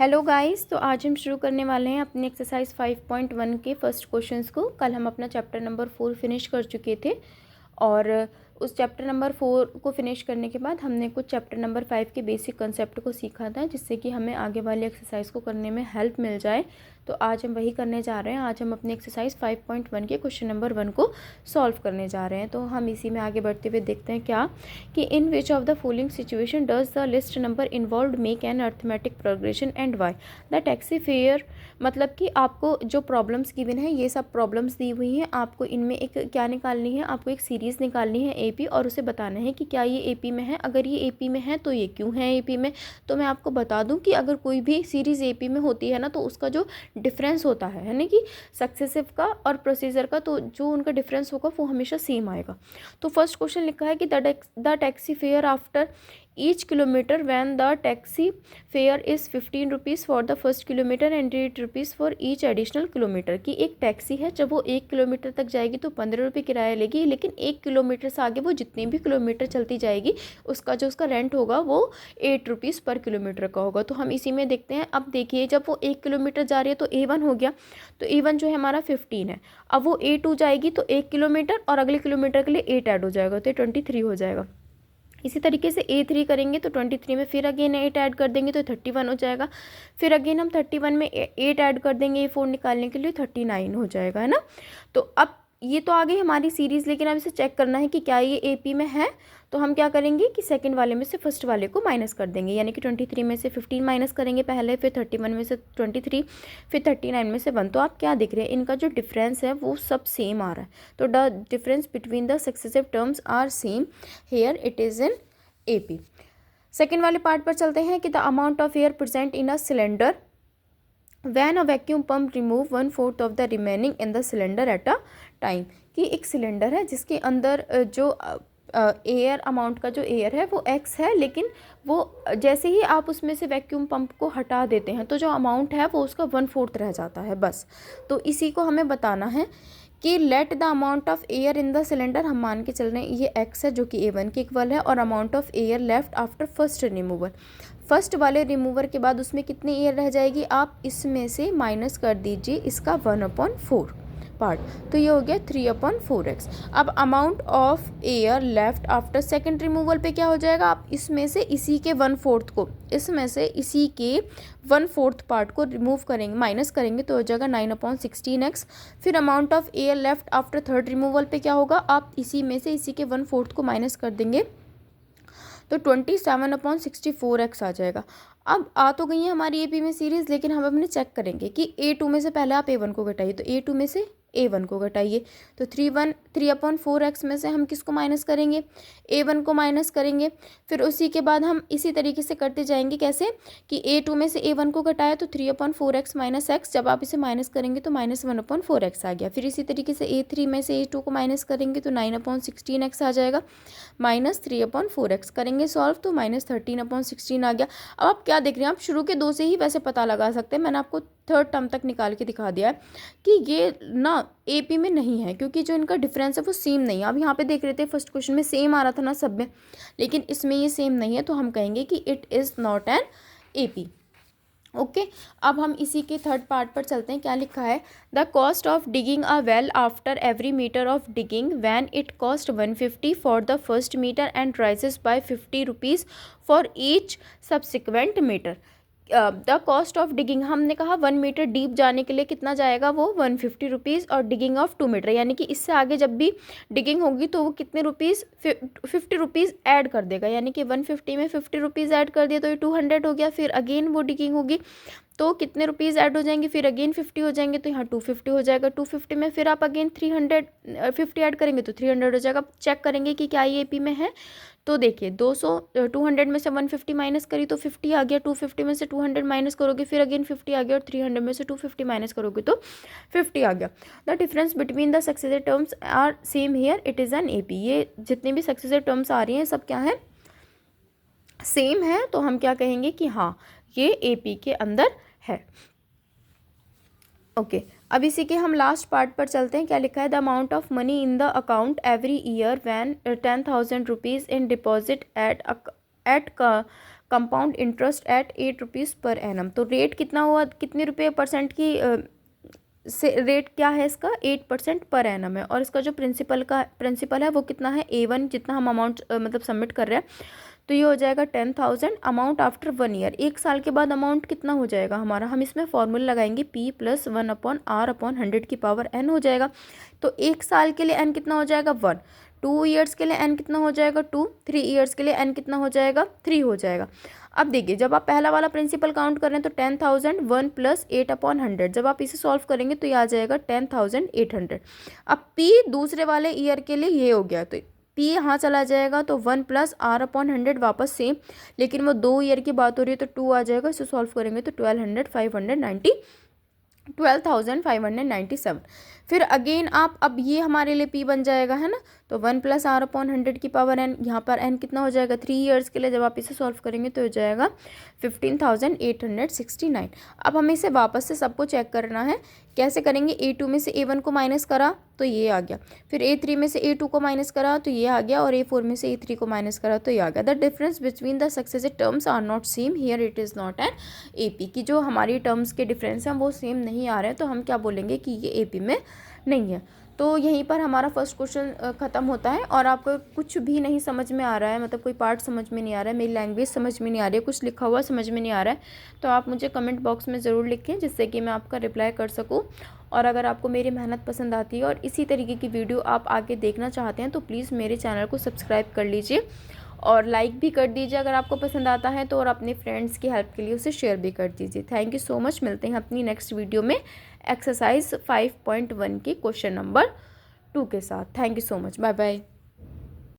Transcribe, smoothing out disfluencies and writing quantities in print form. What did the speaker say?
Hello guys, तो आज हम शुरू करने वाले हैं अपनी एक्सरसाइज 5.1 के फर्स्ट क्वेश्चंस को। कल हम अपना चैप्टर नंबर 4 फिनिश कर चुके थे और उस चैप्टर नंबर 4 को फिनिश करने के बाद हमने कुछ चैप्टर नंबर 5 के बेसिक कंसेप्ट को सीखा था, जिससे कि हमें आगे वाली एक्सरसाइज को करने में हेल्प मिल जाए। तो आज हम वही करने जा रहे हैं। आज हम अपनी एक्सरसाइज 5.1 के क्वेश्चन नंबर 1 को सॉल्व करने जा रहे हैं। तो हम इसी में आगे बढ़ते हुए देखते हैं क्या कि in which of the following situation does the list number involve make an arithmetic progression and why. The taxi fare, मतलब कि आपको जो प्रॉब्लम्स गिवन है, ये सब प्रॉब्लम्स दी हुई हैं। आपको इनमें एक क्या निकालनी है, आपको एक सीरीज़ निकालनी है एपी, और उसे बताना है कि क्या ये एपी में है। अगर ये एपी में है तो ये क्यों है एपी में। तो मैं आपको बता दूं कि अगर कोई भी सीरीज़ एपी में होती है ना, तो उसका जो डिफरेंस होता है ना, कि सक्सेसिव का और प्रोसीजर का, तो जो उनका डिफरेंस होगा वो हमेशा सेम आएगा। तो फर्स्ट क्वेश्चन लिखा है कि the taxi fair after each kilometer when the taxi fare is 15 rupees for the first kilometer and 8 rupees for each additional kilometer। की एक टैक्सी है, जब वो 1 किलोमीटर तक जाएगी तो 15 रुपये किराया लेगी, लेकिन 1 किलोमीटर से आगे वो जितने भी किलोमीटर चलती जाएगी उसका जो उसका रेंट होगा वो 8 रुपीज़ पर किलोमीटर का होगा। तो हम इसी में देखते हैं। अब देखिए, जब वो 1 किलोमीटर जा रही है तो A1 हो गया, तो A1 जो है हमारा 15 है। अब वो A2 जाएगी तो 1 किलोमीटर और अगले किलोमीटर के लिए 8 ऐड हो जाएगा, तो 23 हो जाएगा। इसी तरीके से A3 करेंगे तो 23 में फिर अगेन 8 ऐड कर देंगे तो 31 हो जाएगा। फिर अगेन हम 31 में 8 ऐड कर देंगे A4 निकालने के लिए, 39 हो जाएगा, है ना। तो अब ये तो आ गई हमारी सीरीज़, लेकिन अब इसे चेक करना है कि क्या ये AP में है। तो हम क्या करेंगे कि सेकंड वाले में से फर्स्ट वाले को माइनस कर देंगे, यानी कि 23 में से 15 माइनस करेंगे पहले, फिर 31 में से 23, फिर 39 में से 1। तो आप क्या देख रहे हैं, इनका जो डिफरेंस है वो सब सेम आ रहा है। तो the difference between the successive terms are same, here it is in AP। Second वाले पार्ट पर चलते हैं कि the amount of air present in a cylinder when a vacuum pump remove 1/4 of the remaining in the cylinder at a time. कि एक cylinder है जिसके अंदर जो एयर अमाउंट का जो एयर है वो x है, लेकिन वो जैसे ही आप उसमें से वैक्यूम पंप को हटा देते हैं तो जो अमाउंट है वो उसका 1/4 रह जाता है बस। तो इसी को हमें बताना है कि let the amount of air in the cylinder, हम मान के चल रहे हैं ये x है जो कि A1 के इक्वल है, और amount of air left after first removal, first वाले रिमूवर के बाद उसमें कितनी एयर रह जाएगी, आप इसमें से माइनस कर दीजिए इसका 1/4 पार्ट, तो ये हो गया 3/4x। अब amount of air left after second removal पे क्या हो जाएगा, आप इसमें से इसी के 1/4 को, इसमें से इसी के 1/4 पार्ट को रिमूव करेंगे, माइनस करेंगे, तो हो जाएगा 9/16x। फिर amount of air left after third removal पे क्या होगा, आप इसी में से इसी के 1/4 को माइनस कर देंगे, तो 27/64x आ जाएगा। अब आ तो गई है हमारी AP में सीरीज़, लेकिन हम अपने चेक करेंगे कि A2 में से पहले आप A1 को घटाइए, तो A2 में से A1 को घटाइए, तो 3/4x में से हम किसको माइनस करेंगे, A1 को माइनस करेंगे। फिर उसी के बाद हम इसी तरीके से करते जाएंगे, कैसे कि A2 में से A1 को घटाया तो 3/4x माइनस x, जब आप इसे माइनस करेंगे तो -1/4x आ गया। फिर इसी तरीके से A3 में से A2 को माइनस करेंगे तो 9/16x आ जाएगा, -3/4x करेंगे सॉल्व तो -13/16 आ गया। अब आप क्या देख रहे हैं, आप शुरू के 2 से ही वैसे पता लगा सकते हैं, मैंने आपको थर्ड टर्म तक निकाल के दिखा दिया है कि ये ना AP में नहीं है, क्योंकि जो इनका डिफरेंस है वो सेम नहीं है। अब यहाँ पे देख रहे थे फर्स्ट क्वेश्चन में सेम आ रहा था ना सब में, लेकिन इसमें ये सेम नहीं है, तो हम कहेंगे कि it is not an AP। Okay अब हम इसी के थर्ड पार्ट पर चलते हैं। क्या लिखा है, the cost of digging a well after every metre of digging when it cost 150 for the first metre and rises by 50 rupees for each subsequent metre. The cost of digging, हमने कहा 1 metre deep जाने के लिए कितना जाएगा, वो 150 rupees, और digging of 2 metre, यानी कि इससे आगे जब भी डिगिंग होगी तो वो कितने रुपीज़, 50 रुपीज़ ऐड कर देगा, यानी कि 150 में 50 रुपीज़ ऐड कर दिया तो ये 200 हो गया। फिर अगेन वो डिगिंग होगी तो कितने रुपीज़ ऐड हो जाएंगे, फिर अगेन 50 हो जाएंगे, तो यहाँ 250 हो जाएगा। 250 में फिर आप अगेन 350 ऐड करेंगे तो 300 हो जाएगा। चेक करेंगे कि क्या ये AP में है, तो देखिए 200 में से 150 माइनस करी तो 50 आ गया, 250 में से 200 माइनस करोगे फिर अगेन 50 आ गया, और 300 में से 250 माइनस करोगे तो 50 आ गया। The difference between the successive terms are same here, it is an AP। ये जितनी भी सक्सेसिव टर्म्स आ रही हैं सब क्या है, सेम है, तो हम क्या कहेंगे कि हाँ ये AP के अंदर है। ओके अब इसी के हम लास्ट पार्ट पर चलते हैं। क्या लिखा है, the amount of money in the account every year when 10,000 rupees in deposit at compound interest at 8 rupees per annum. तो रेट कितना हुआ, कितने रुपये परसेंट की से रेट क्या है इसका, 8% पर एनम है। और इसका जो प्रिंसिपल है वो कितना है, A1 जितना हम अमाउंट मतलब सबमिट कर रहे हैं, तो ये हो जाएगा 10,000। अमाउंट आफ्टर 1 ईयर, 1 साल के बाद अमाउंट कितना हो जाएगा हमारा, हम इसमें फॉर्मूला लगाएंगे P + 1/R/100 की पावर n हो जाएगा। तो 1 साल के लिए n कितना हो जाएगा 1, 2 ईयर्स के लिए n कितना हो जाएगा 2, 3 ईयर्स के लिए n कितना हो जाएगा 3 हो जाएगा। अब देखिए जब आप पहला वाला प्रिंसिपल काउंट कर रहे हैं तो 10,000 1 + 8/100, जब आप इसे सॉल्व करेंगे तो ये आ जाएगा 10,800। अब P दूसरे वाले ईयर के लिए ये हो गया, तो P यहाँ चला जाएगा, तो 1 + R/100 वापस सेम, लेकिन वो 2 ईयर की बात हो रही है तो 2 आ जाएगा, इसे सॉल्व करेंगे तो 12,597। फिर अगेन आप, अब ये हमारे लिए P बन जाएगा है ना, तो 1 + R/100 की पावर n, यहाँ पर n कितना हो जाएगा 3 ईयर्स के लिए, जब आप इसे सॉल्व करेंगे तो हो जाएगा 15,869। अब हमें इसे वापस से सबको चेक करना है, कैसे करेंगे, A2 में से A1 को माइनस करा तो ये आ गया, फिर A3 में से A2 को माइनस करा तो ये आ गया, और A4 में से A3 को माइनस करा तो ये आ गया। The difference between the successive terms are not same here, it is not an AP। की जो हमारी टर्म्स के डिफरेंस हैं वो सेम नहीं आ रहे हैं, तो हम क्या बोलेंगे कि ये AP में नहीं है। तो यहीं पर हमारा फर्स्ट क्वेश्चन ख़त्म होता है। और आपको कुछ भी नहीं समझ में आ रहा है, मतलब कोई पार्ट समझ में नहीं आ रहा है, मेरी लैंग्वेज समझ में नहीं आ रही है, कुछ लिखा हुआ समझ में नहीं आ रहा है, तो आप मुझे कमेंट बॉक्स में ज़रूर लिखें, जिससे कि मैं आपका रिप्लाई कर सकूं। और अगर आपको मेरी मेहनत पसंद आती है और इसी तरीके की वीडियो आप आगे देखना चाहते हैं तो प्लीज़ मेरे चैनल को सब्सक्राइब कर लीजिए और लाइक भी कर दीजिए अगर आपको पसंद आता है तो, और अपने फ्रेंड्स की हेल्प के लिए उसे शेयर भी कर दीजिए। Thank you so much. मिलते हैं अपनी नेक्स्ट वीडियो में एक्सरसाइज 5.1 के क्वेश्चन नंबर 2 के साथ। Thank you so much. Bye bye.